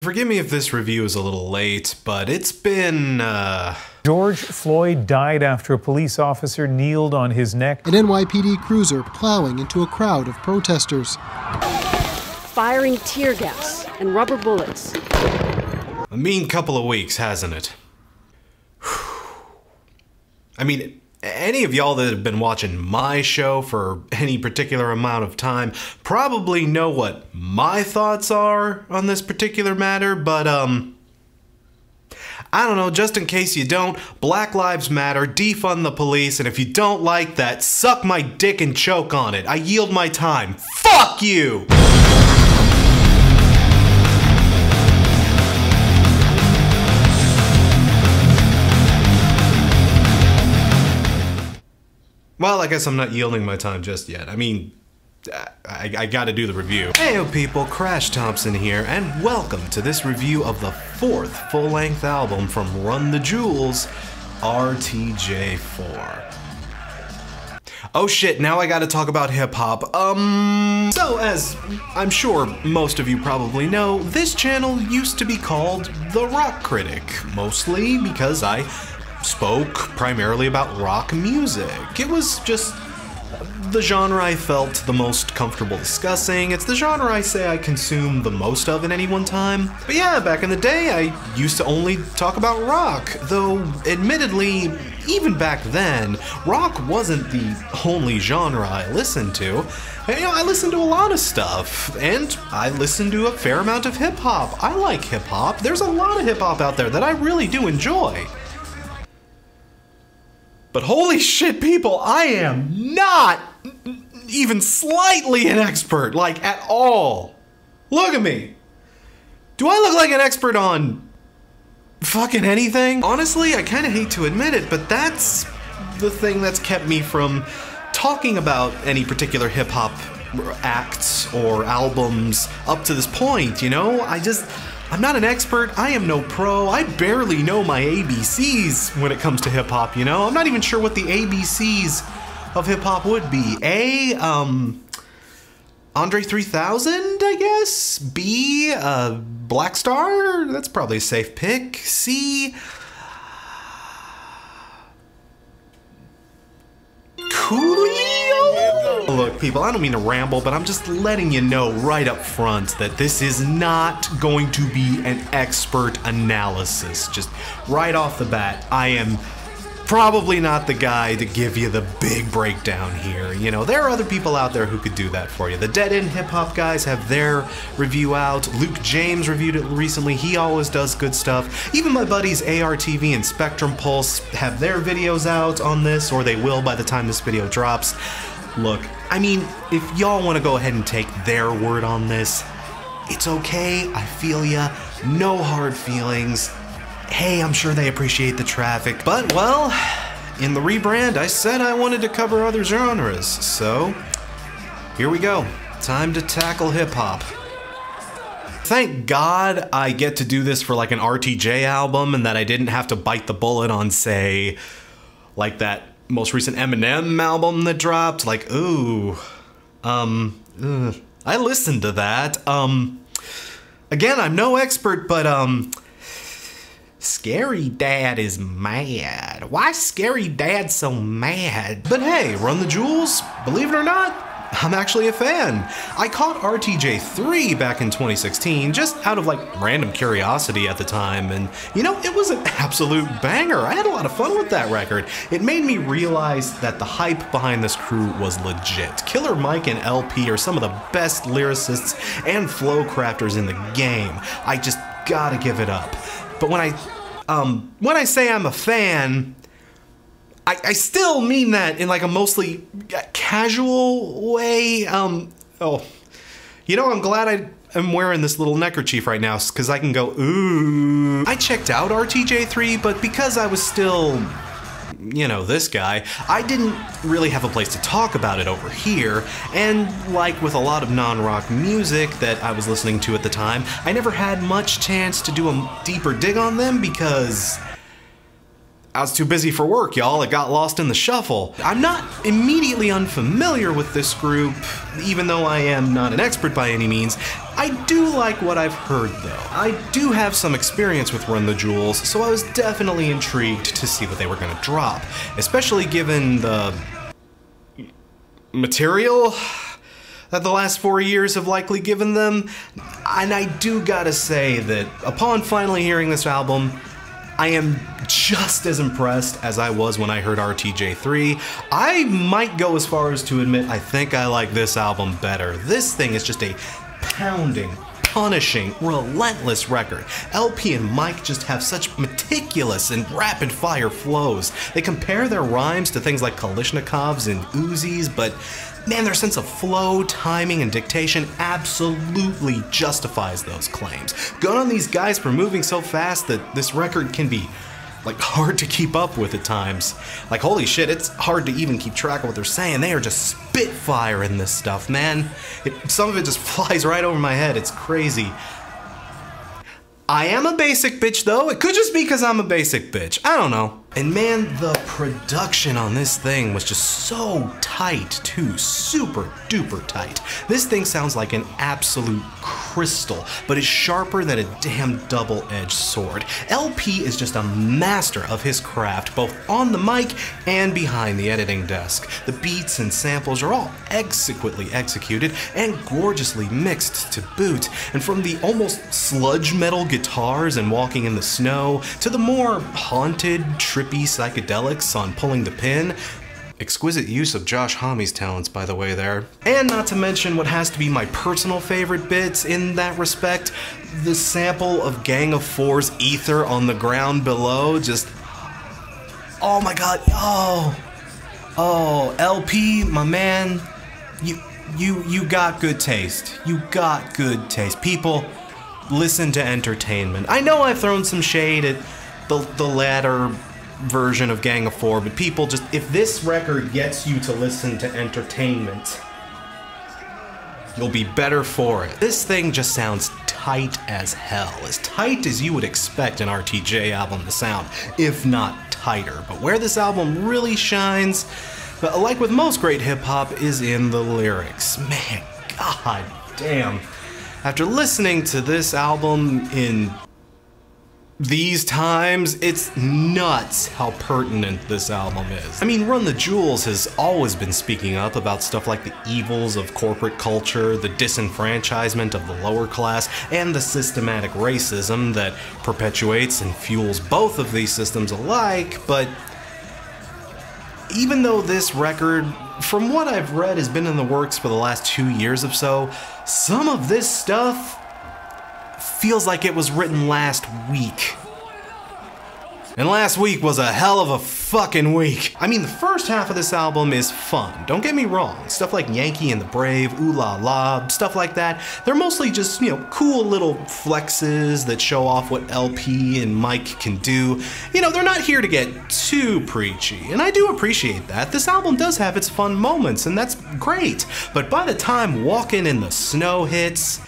Forgive me if this review is a little late, but it's been, George Floyd died after a police officer kneeled on his neck. An NYPD cruiser plowing into a crowd of protesters. Firing tear gas and rubber bullets. A mean couple of weeks, hasn't it? I mean, any of y'all that have been watching my show for any particular amount of time probably know what my thoughts are on this particular matter, but, I don't know, just in case you don't, Black Lives Matter, defund the police, and if you don't like that, suck my dick and choke on it. I yield my time. Fuck you! Well, I guess I'm not yielding my time just yet. I mean, I gotta do the review. Heyo people, Crash Thompson here, and welcome to this review of the 4th full-length album from Run the Jewels, RTJ 4. Oh shit, now I gotta talk about hip-hop. So as I'm sure most of you probably know, this channel used to be called The Rock Critic, mostly because I spoke primarily about rock music. It was just the genre I felt the most comfortable discussing. It's the genre I say I consume the most of at any one time. But yeah, back in the day, I used to only talk about rock, though admittedly, even back then, rock wasn't the only genre I listened to. You know, I listened to a lot of stuff, and I listened to a fair amount of hip-hop. I like hip-hop. There's a lot of hip-hop out there that I really do enjoy. But holy shit, people, I am not even slightly an expert, like at all. Look at me. Do I look like an expert on fucking anything? Honestly, I kind of hate to admit it, but that's the thing that's kept me from talking about any particular hip-hop acts or albums up to this point, you know? I'm not an expert, I am no pro, I barely know my ABCs when it comes to hip-hop, you know? I'm not even sure what the ABCs of hip-hop would be. A, Andre 3000, I guess? B, Black Star? That's probably a safe pick. C, Coolio? Look, people, I don't mean to ramble, but I'm just letting you know right up front that this is not going to be an expert analysis. Just right off the bat, I am probably not the guy to give you the big breakdown here. You know, there are other people out there who could do that for you. The Dead End Hip Hop guys have their review out. Luke James reviewed it recently. He always does good stuff. Even my buddies ARTV and Spectrum Pulse have their videos out on this, or they will by the time this video drops. Look, I mean, if y'all want to go ahead and take their word on this, it's okay, I feel ya, no hard feelings. Hey, I'm sure they appreciate the traffic, but well, in the rebrand, I said I wanted to cover other genres, so here we go. Time to tackle hip-hop. Thank God I get to do this for like an RTJ album and that I didn't have to bite the bullet on, say, like that most recent Eminem album that dropped, like, ooh, I listened to that. Again, I'm no expert, but, Scary Dad is mad. Why Scary Dad so mad? But hey, Run the Jewels, believe it or not, I'm actually a fan. I caught RTJ 3 back in 2016, just out of like random curiosity at the time, and you know, it was an absolute banger. I had a lot of fun with that record. It made me realize that the hype behind this crew was legit. Killer Mike and LP are some of the best lyricists and flow crafters in the game. I just gotta give it up. But when I say I'm a fan, I still mean that in like a mostly casual way. Oh, you know, I'm glad I am wearing this little neckerchief right now because I can go, ooh. I checked out RTJ 3, but because I was still, you know, this guy, I didn't really have a place to talk about it over here, and like with a lot of non-rock music that I was listening to at the time, I never had much chance to do a deeper dig on them because I was too busy for work, y'all. It got lost in the shuffle. I'm not immediately unfamiliar with this group, even though I am not an expert by any means. I do like what I've heard though. I do have some experience with Run the Jewels, so I was definitely intrigued to see what they were gonna drop, especially given the material that the last 4 years have likely given them. And I do gotta say that upon finally hearing this album, I am just as impressed as I was when I heard RTJ 3. I might go as far as to admit I think I like this album better. This thing is just a pounding, punishing, relentless record. LP and Mike just have such meticulous and rapid-fire flows. They compare their rhymes to things like Kalishnikovs and Uzis, but man, their sense of flow, timing, and dictation absolutely justifies those claims. Good on these guys for moving so fast that this record can be, like, hard to keep up with at times. Like, holy shit, it's hard to even keep track of what they're saying. They are just spitfire in this stuff, man. Some of it just flies right over my head. It's crazy. I am a basic bitch, though. It could just be because I'm a basic bitch. I don't know. And man, the production on this thing was just so tight, too. Super duper tight. This thing sounds like an absolute crystal, but is sharper than a damn double-edged sword. LP is just a master of his craft, both on the mic and behind the editing desk. The beats and samples are all exquisitely executed and gorgeously mixed to boot. And from the almost sludge metal guitars and Walking in the Snow to the more haunted, trippy psychedelics on Pulling the Pin. Exquisite use of Josh Homme's talents, by the way, there. And not to mention what has to be my personal favorite bits in that respect, the sample of Gang of Four's Ether on the ground below, just, oh my god, oh, LP, my man, you got good taste. You got good taste. People, listen to Entertainment. I know I've thrown some shade at the latter version of Gang of Four, but people, just, if this record gets you to listen to Entertainment, you'll be better for it. This thing just sounds tight as hell. As tight as you would expect an RTJ album to sound, if not tighter. But where this album really shines, like with most great hip-hop, is in the lyrics. Man, god damn. After listening to this album in these times, it's nuts how pertinent this album is. I mean, Run the Jewels has always been speaking up about stuff like the evils of corporate culture, the disenfranchisement of the lower class, and the systematic racism that perpetuates and fuels both of these systems alike, but even though this record, from what I've read, has been in the works for the last 2 years or so, some of this stuff feels like it was written last week. And last week was a hell of a fucking week. I mean, the first half of this album is fun, don't get me wrong. Stuff like Yankee and the Brave, Ooh La La, stuff like that. They're mostly just, you know, cool little flexes that show off what LP and Mike can do. You know, they're not here to get too preachy, and I do appreciate that. This album does have its fun moments, and that's great. But by the time Walking in the Snow hits,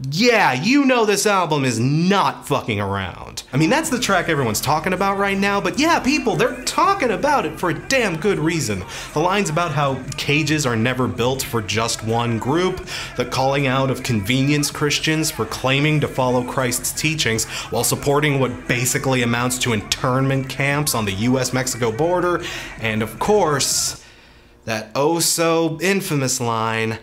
yeah, you know this album is not fucking around. I mean, that's the track everyone's talking about right now, but yeah, people, they're talking about it for a damn good reason. The lines about how cages are never built for just one group, the calling out of convenience Christians for claiming to follow Christ's teachings while supporting what basically amounts to internment camps on the US-Mexico border, and of course, that oh so infamous line,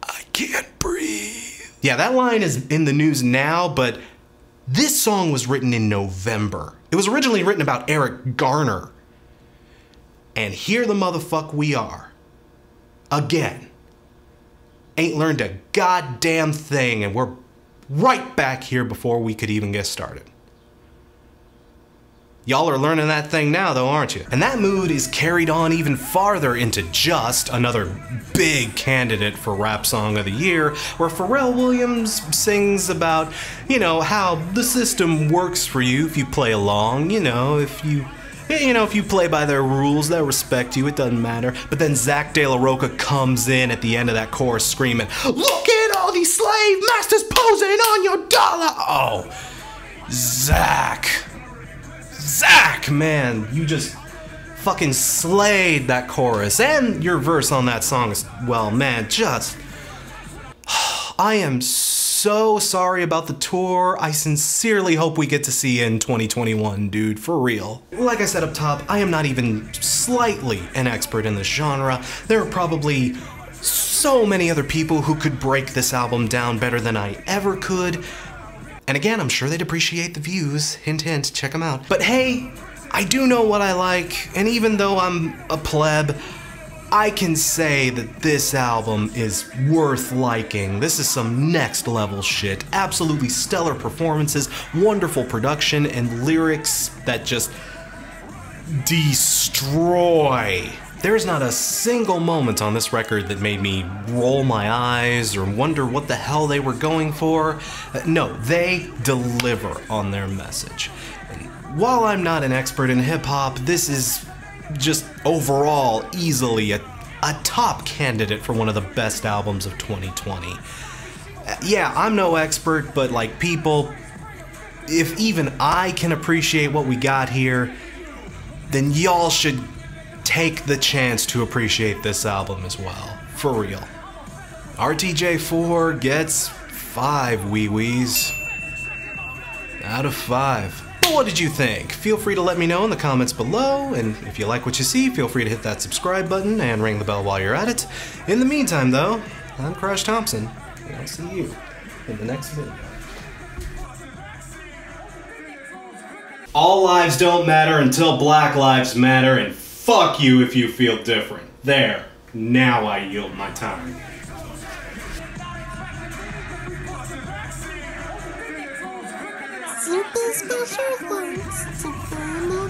I can't breathe. Yeah, that line is in the news now, but this song was written in November. It was originally written about Eric Garner. And here the motherfuck we are. Again. Ain't learned a goddamn thing, and we're right back here before we could even get started. Y'all are learning that thing now, though, aren't you? And that mood is carried on even farther into Just, another big candidate for Rap Song of the Year, where Pharrell Williams sings about, you know, how the system works for you if you play along, you know, if you play by their rules, they'll respect you, it doesn't matter. But then Zach De La Rocha comes in at the end of that chorus screaming, "Look at all these slave masters posing on your dollar!" Oh, Zach, man, you just fucking slayed that chorus, and your verse on that song is, well, man, just I am so sorry about the tour. I sincerely hope we get to see you in 2021, dude, for real. Like I said up top, I am not even slightly an expert in this genre. There are probably so many other people who could break this album down better than I ever could. And again, I'm sure they'd appreciate the views. Hint, hint, check them out. But hey, I do know what I like, and even though I'm a pleb, I can say that this album is worth liking. This is some next level shit. Absolutely stellar performances, wonderful production, and lyrics that just destroy. There's not a single moment on this record that made me roll my eyes or wonder what the hell they were going for. No, they deliver on their message. And while I'm not an expert in hip-hop, this is just overall easily a top candidate for one of the best albums of 2020. Yeah, I'm no expert, but like people, if even I can appreciate what we got here, then y'all should take the chance to appreciate this album as well. For real. RTJ 4 gets 5 wee-wees out of 5. But what did you think? Feel free to let me know in the comments below, and if you like what you see, feel free to hit that subscribe button and ring the bell while you're at it. In the meantime though, I'm Thompson, and I'll see you in the next video. All lives don't matter until Black Lives Matter, and fuck you if you feel different. There, now I yield my time. Super special thanks to Phone